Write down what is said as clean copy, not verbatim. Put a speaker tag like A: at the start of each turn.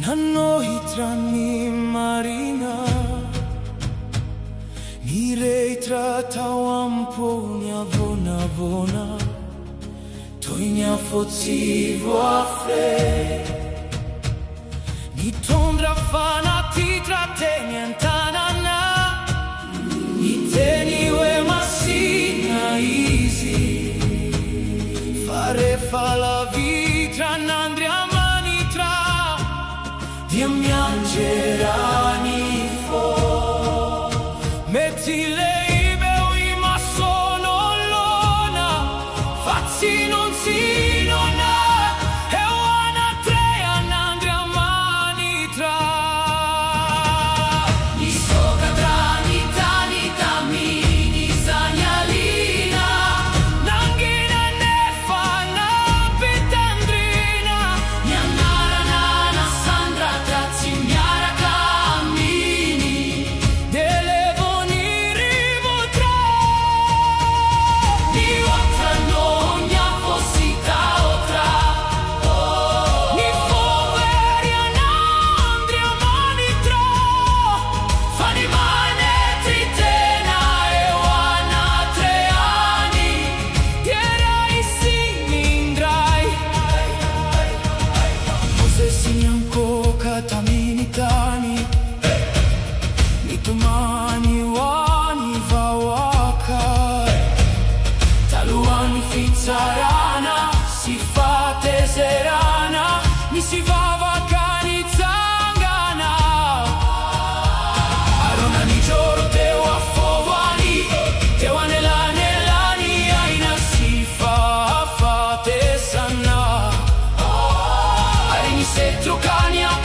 A: Nanohitrani marina Nireitra tawamponya vona vona Toinya fotsivo afre Nitondra fana titra tenyantanana Niteniwe masina easy Fare fa la vitra nandria manitra Dim piangerani fo Metti lei beui ma sono lona Fazzi non si non ha E wana treia nandria manitra Ni soka drani tani tamini zagnalina Nangina nefana pitandrina Niannara nana sandra trazzi miara cammini Delevoni rivotra Ni otra nogna fossita otra Ni foveria nandria manitra Fani mane tritena e wana treani Tierai sinindrai Ose sinyanko katamini tani Nitumani wani vawaka Taluani fizzarana Si fa teserana Mi si va vacani zangana Arona ni gioro te wafovani Te wanelani aina si fa tesana Arini se trucani a